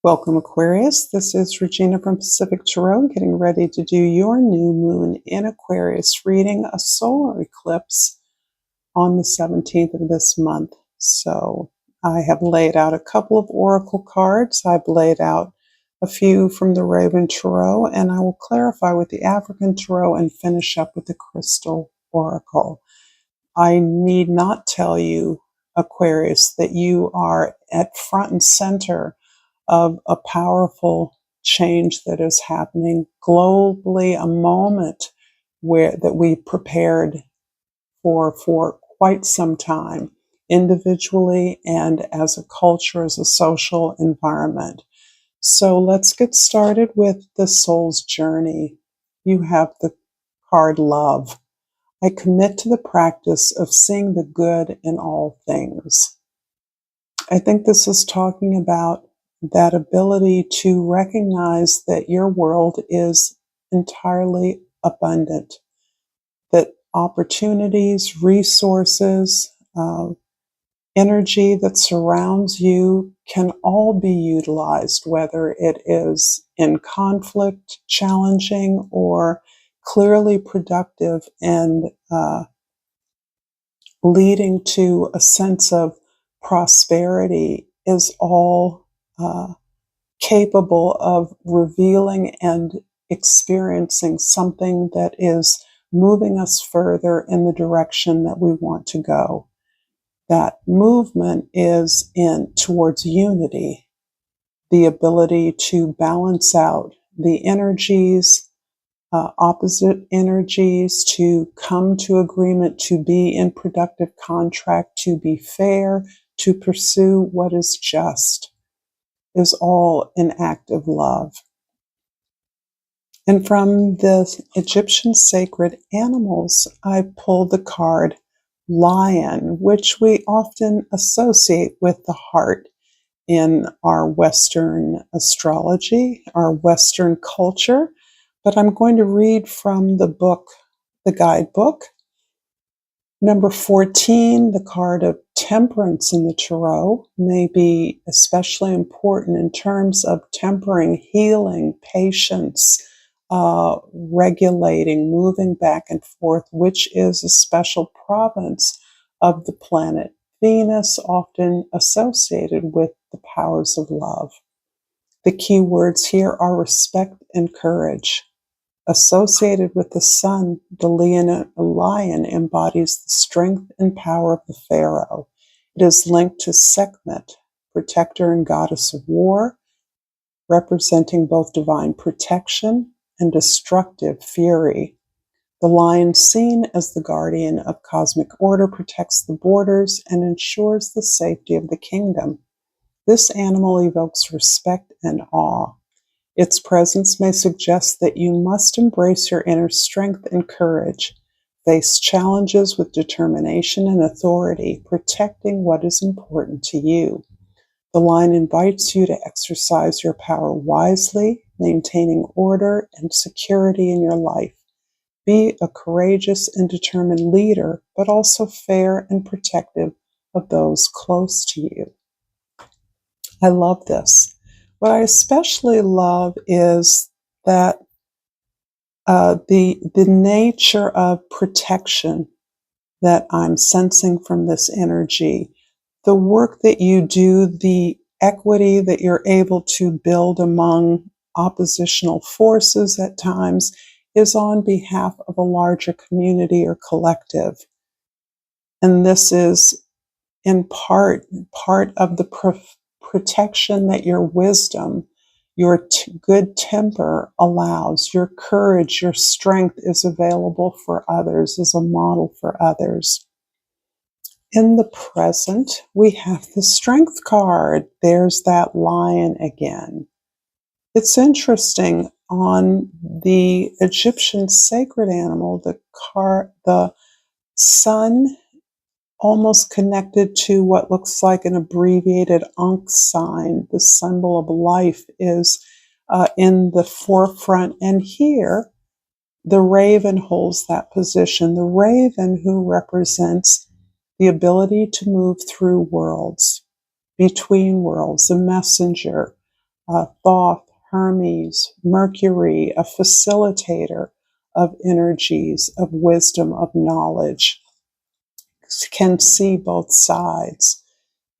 Welcome, Aquarius. This is Regina from Pacific Tarot, getting ready to do your new moon in Aquarius, reading a solar eclipse on the 17th of this month. So I have laid out a couple of oracle cards. I've laid out a few from the Raven Tarot, and I will clarify with the African Tarot and finish up with the Crystal Oracle. I need not tell you, Aquarius, that you are at front and center of a powerful change that is happening globally, a moment that we prepared for quite some time, individually and as a culture, as a social environment. So let's get started with the soul's journey. You have the card Love. I commit to the practice of seeing the good in all things. I think this is talking about that ability to recognize that your world is entirely abundant, that opportunities, resources, energy that surrounds you can all be utilized, whether it is in conflict, challenging, or clearly productive and leading to a sense of prosperity, is all capable of revealing and experiencing something that is moving us further in the direction that we want to go. That movement is towards unity, the ability to balance out the energies, opposite energies, to come to agreement, to be in productive contract, to be fair, to pursue what is just, is all an act of love. And from the Egyptian sacred animals, I pulled the card Lion, which we often associate with the heart in our Western astrology, our Western culture. But I'm going to read from the book, the guidebook. Number 14, the card of Temperance in the Tarot, may be especially important in terms of tempering, healing, patience, regulating, moving back and forth, which is a special province of the planet Venus, often associated with the powers of love. The key words here are respect and courage. Associated with the sun, the lion embodies the strength and power of the pharaoh. It is linked to Sekhmet, protector and goddess of war, representing both divine protection and destructive fury. The lion, seen as the guardian of cosmic order, protects the borders and ensures the safety of the kingdom. This animal evokes respect and awe. Its presence may suggest that you must embrace your inner strength and courage, face challenges with determination and authority, protecting what is important to you. The lion invites you to exercise your power wisely, maintaining order and security in your life. Be a courageous and determined leader, but also fair and protective of those close to you. I love this. What I especially love is that the nature of protection that I'm sensing from this energy, the work that you do, the equity that you're able to build among oppositional forces at times, is on behalf of a larger community or collective. And this is in part of the protection that your wisdom, your good temper allows, your courage, your strength is available for others, as a model for others. In the present, we have the Strength card. There's that lion again. It's interesting, on the Egyptian sacred animal, the sun, almost connected to what looks like an abbreviated Ankh sign, the symbol of life, is in the forefront. And here, the raven holds that position. The raven, who represents the ability to move through worlds, between worlds, the messenger, Thoth, Hermes, Mercury, a facilitator of energies, of wisdom, of knowledge, can see both sides.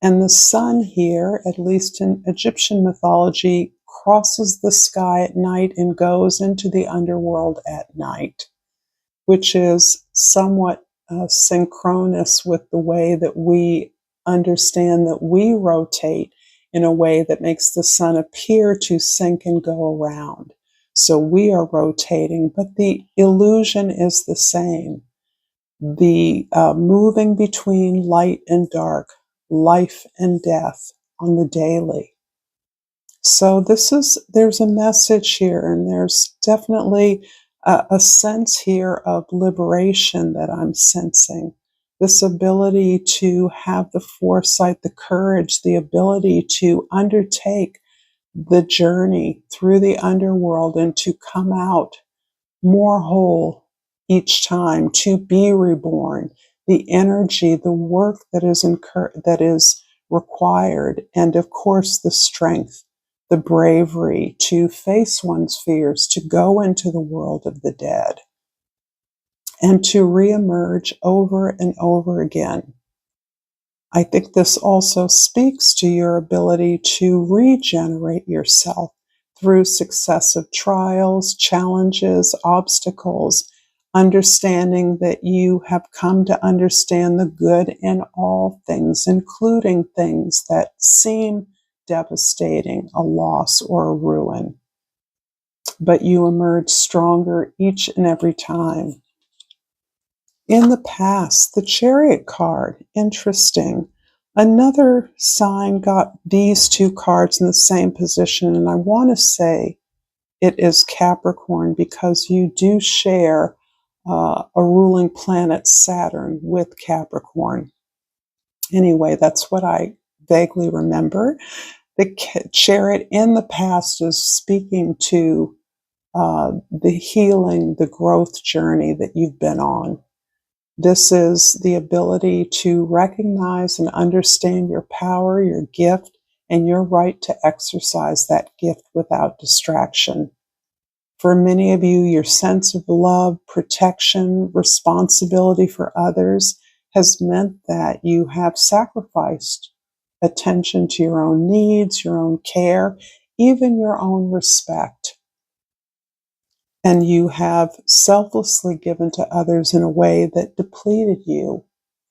And the sun here, at least in Egyptian mythology, crosses the sky at night and goes into the underworld at night, which is somewhat synchronous with the way that we understand that we rotate in a way that makes the sun appear to sink and go around. So we are rotating, but the illusion is the same. The moving between light and dark, life and death on the daily. So there's a message here, and there's definitely a sense here of liberation that I'm sensing. This ability to have the foresight, the courage, the ability to undertake the journey through the underworld and to come out more whole each time, to be reborn, the energy, the work that is required, and of course the strength, the bravery to face one's fears, to go into the world of the dead, and to reemerge over and over again. I think this also speaks to your ability to regenerate yourself through successive trials, challenges, obstacles, understanding that you have come to understand the good in all things, including things that seem devastating, a loss or a ruin. But you emerge stronger each and every time. In the past, the Chariot card, interesting. Another sign got these two cards in the same position, and I want to say it is Capricorn because you do share a ruling planet, Saturn, with Capricorn. Anyway, that's what I vaguely remember. The Chariot in the past is speaking to the healing, the growth journey that you've been on. This is the ability to recognize and understand your power, your gift, and your right to exercise that gift without distraction. For many of you, your sense of love, protection, responsibility for others has meant that you have sacrificed attention to your own needs, your own care, even your own respect. And you have selflessly given to others in a way that depleted you.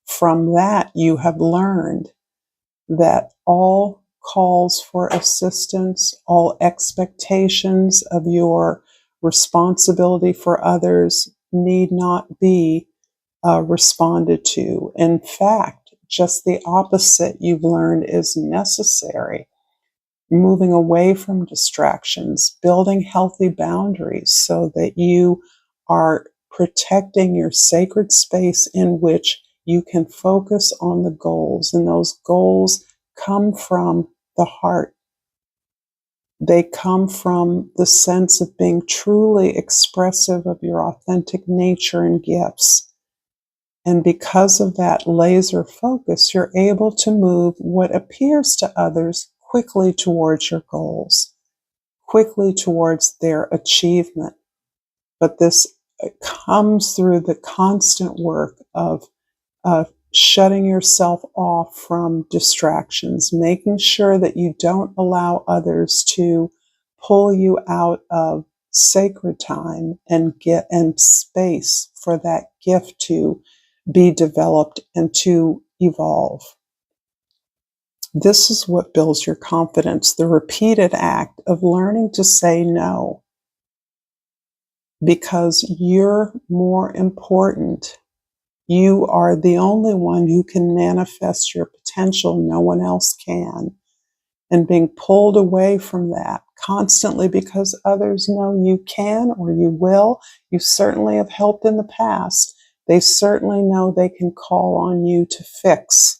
From that, you have learned that all calls for assistance, all expectations of your responsibility for others need not be responded to. In fact, just the opposite you've learned is necessary. Moving away from distractions, building healthy boundaries so that you are protecting your sacred space in which you can focus on the goals. And those goals come from the heart. They come from the sense of being truly expressive of your authentic nature and gifts. And because of that laser focus, you're able to move what appears to others quickly towards your goals, quickly towards their achievement. But this comes through the constant work of shutting yourself off from distractions, making sure that you don't allow others to pull you out of sacred time and space for that gift to be developed and to evolve. This is what builds your confidence, the repeated act of learning to say no, because you're more important. You are the only one who can manifest your potential. No one else can. And being pulled away from that constantly because others know you can or you will. You certainly have helped in the past. They certainly know they can call on you to fix.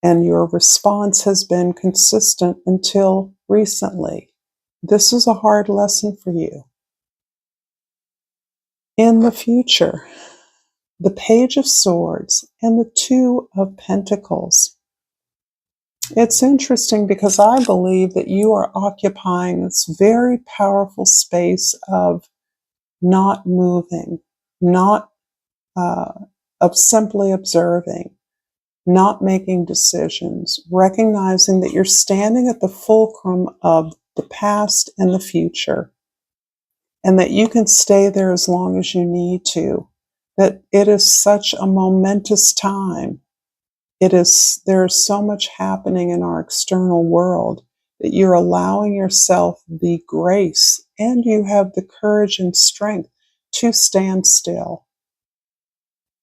And your response has been consistent until recently. This is a hard lesson for you. In the future, the Page of Swords and the Two of Pentacles. It's interesting because I believe that you are occupying this very powerful space of not moving, not uh, of simply observing, not making decisions, recognizing that you're standing at the fulcrum of the past and the future, and that you can stay there as long as you need to, that it is such a momentous time. There is so much happening in our external world that you're allowing yourself the grace and you have the courage and strength to stand still,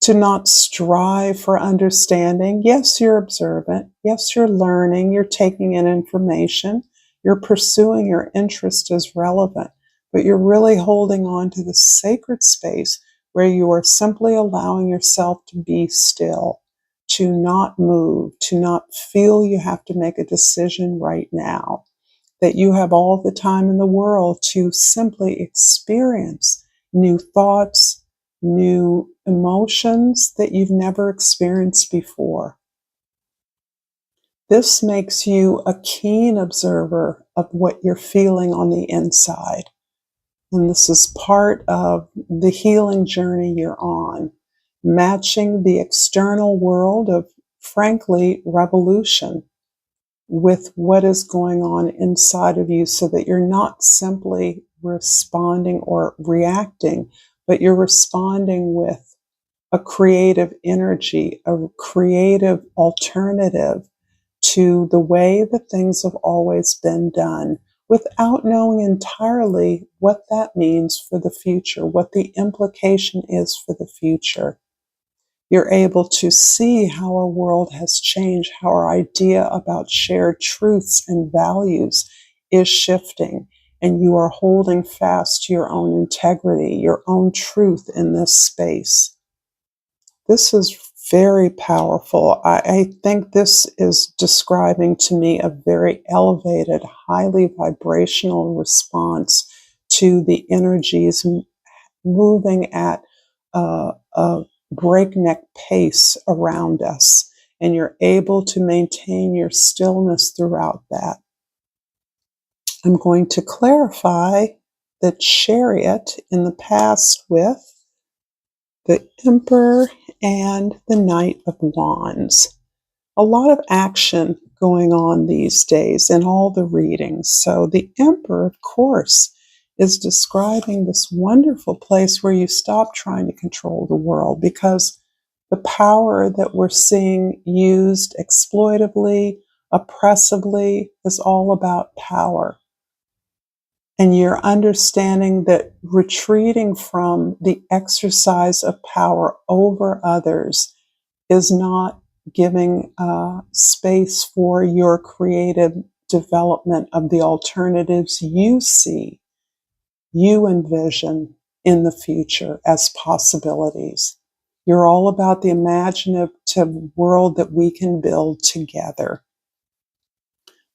to not strive for understanding. Yes, you're observant. Yes, you're learning. You're taking in information. You're pursuing your interest as relevant, but you're really holding on to the sacred space where you are simply allowing yourself to be still, to not move, to not feel you have to make a decision right now, that you have all the time in the world to simply experience new thoughts, new emotions that you've never experienced before. This makes you a keen observer of what you're feeling on the inside. And this is part of the healing journey you're on, matching the external world of, frankly, revolution with what is going on inside of you so that you're not simply responding or reacting, but you're responding with a creative energy, a creative alternative to the way that things have always been done without knowing entirely what that means for the future, what the implication is for the future. You're able to see how our world has changed, how our idea about shared truths and values is shifting, and you are holding fast to your own integrity, your own truth in this space. This is very powerful. I think this is describing to me a very elevated, highly vibrational response to the energies moving at a breakneck pace around us. And you're able to maintain your stillness throughout that. I'm going to clarify the Chariot in the past with the Emperor and the Knight of Wands. A lot of action going on these days in all the readings. So the Emperor, of course, is describing this wonderful place where you stop trying to control the world, because the power that we're seeing used exploitively, oppressively, is all about power. And you're understanding that retreating from the exercise of power over others is not giving space for your creative development of the alternatives you see, you envision in the future as possibilities. You're all about the imaginative world that we can build together.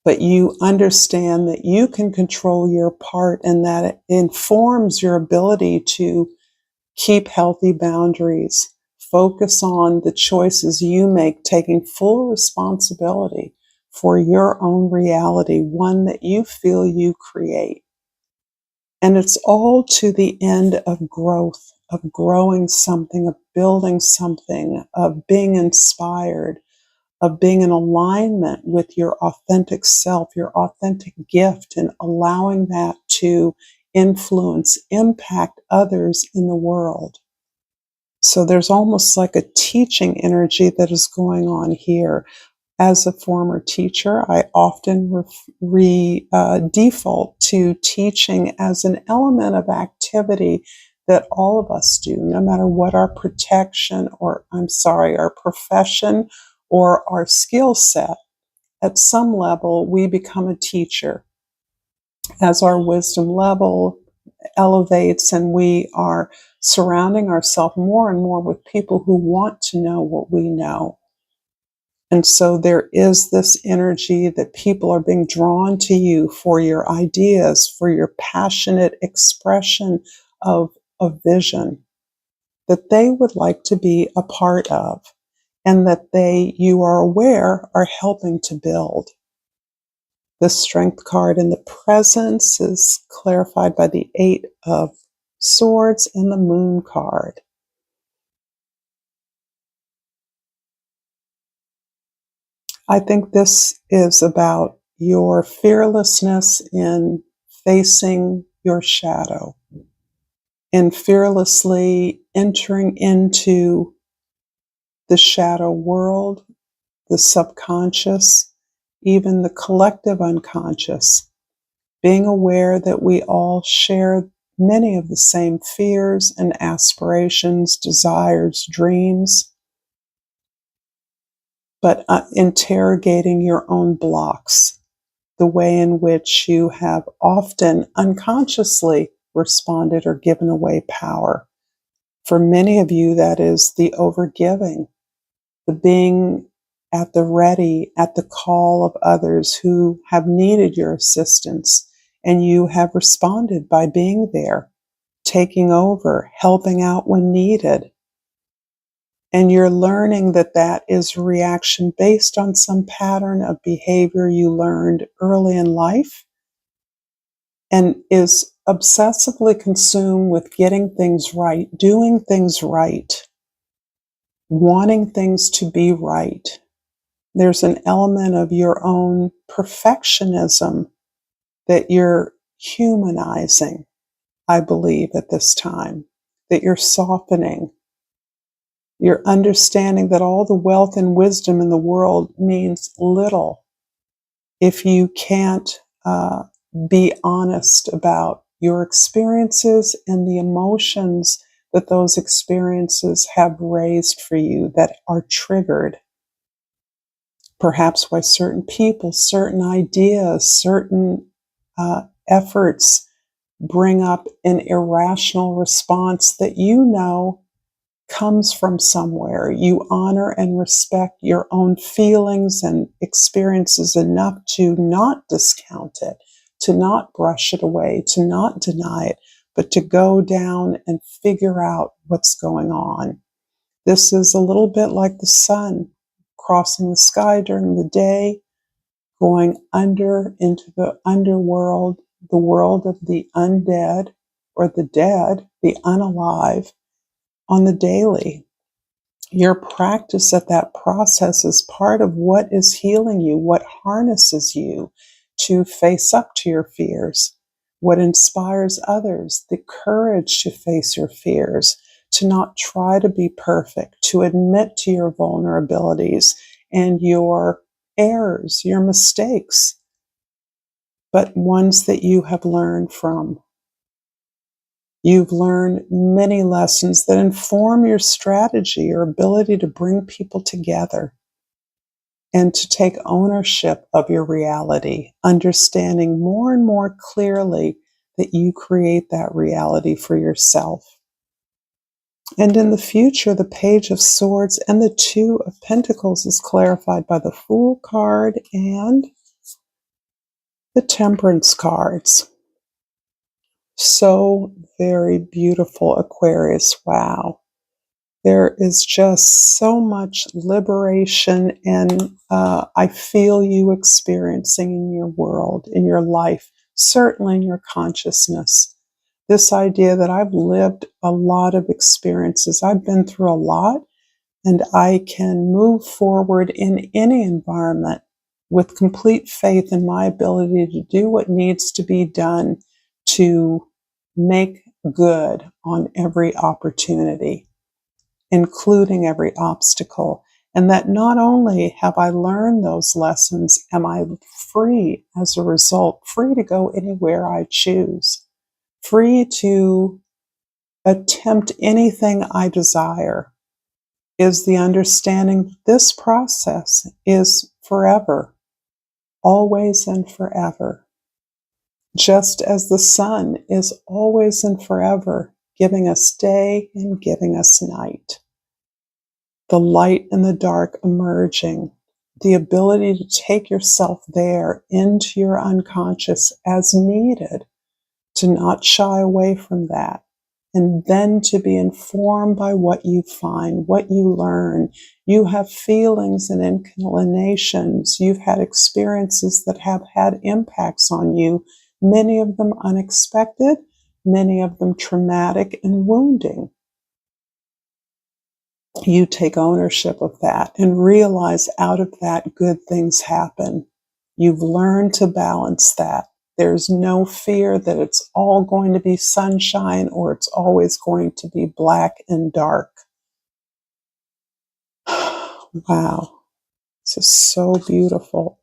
But you understand that you can control your part, and that it informs your ability to keep healthy boundaries, focus on the choices you make, taking full responsibility for your own reality, one that you feel you create. And it's all to the end of growth, of growing something, of building something, of being inspired, of being in alignment with your authentic self, your authentic gift, and allowing that to influence, impact others in the world. So there's almost like a teaching energy that is going on here. As a former teacher, I often default to teaching as an element of activity that all of us do, no matter what our our profession or our skill set. At some level, we become a teacher. As our wisdom level elevates and we are surrounding ourselves more and more with people who want to know what we know. And so there is this energy that people are being drawn to you for your ideas, for your passionate expression of a vision that they would like to be a part of. and that you are aware, are helping to build. The Strength card in the presence is clarified by the Eight of Swords and the Moon card. I think this is about your fearlessness in facing your shadow, in fearlessly entering into the shadow world, the subconscious, even the collective unconscious, being aware that we all share many of the same fears and aspirations, desires, dreams, but interrogating your own blocks, the way in which you have often unconsciously responded or given away power. For many of you, that is the overgiving, the being at the ready, at the call of others who have needed your assistance, and you have responded by being there, taking over, helping out when needed. And you're learning that that is reaction based on some pattern of behavior you learned early in life, and is obsessively consumed with getting things right, doing things right, wanting things to be right. There's an element of your own perfectionism that you're humanizing, I believe, at this time, that you're softening. You're understanding that all the wealth and wisdom in the world means little if you can't be honest about your experiences and the emotions that those experiences have raised for you that are triggered. Perhaps why certain people, certain ideas, certain efforts bring up an irrational response that you know comes from somewhere. You honor and respect your own feelings and experiences enough to not discount it, to not brush it away, to not deny it, but to go down and figure out what's going on. This is a little bit like the sun crossing the sky during the day, going under into the underworld, the world of the undead or the dead, the unalive, on the daily. Your practice at that process is part of what is healing you, what harnesses you to face up to your fears, what inspires others, the courage to face your fears, to not try to be perfect, to admit to your vulnerabilities and your errors, your mistakes, but ones that you have learned from. You've learned many lessons that inform your strategy, your ability to bring people together and to take ownership of your reality, understanding more and more clearly that you create that reality for yourself. And in the future, the Page of Swords and the Two of Pentacles is clarified by the Fool card and the Temperance cards. So very beautiful, Aquarius. Wow. There is just so much liberation, and I feel you experiencing in your world, in your life, certainly in your consciousness. This idea that I've lived a lot of experiences, I've been through a lot, and I can move forward in any environment with complete faith in my ability to do what needs to be done to make good on every opportunity, including every obstacle. And that not only have I learned those lessons, am I free as a result, free to go anywhere I choose, free to attempt anything I desire, is the understanding that this process is forever, always and forever. Just as the sun is always and forever, giving us day and giving us night. The light and the dark emerging, the ability to take yourself there into your unconscious as needed, to not shy away from that, and then to be informed by what you find, what you learn. You have feelings and inclinations. You've had experiences that have had impacts on you, many of them unexpected, many of them traumatic and wounding. You take ownership of that and realize out of that good things happen. You've learned to balance that. There's no fear that it's all going to be sunshine or it's always going to be black and dark. Wow, this is so beautiful.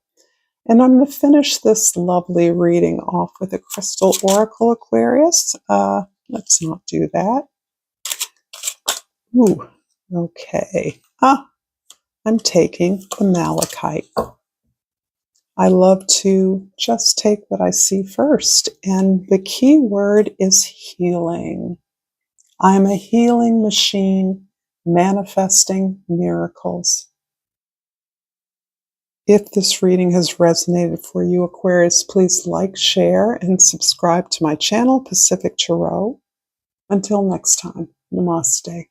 And I'm going to finish this lovely reading off with a crystal oracle, Aquarius. Let's not do that. Ooh, okay. I'm taking the malachite. I love to just take what I see first. And the key word is healing. I'm a healing machine manifesting miracles. If this reading has resonated for you, Aquarius, please like, share, and subscribe to my channel, Pacific Tarot. Until next time, namaste.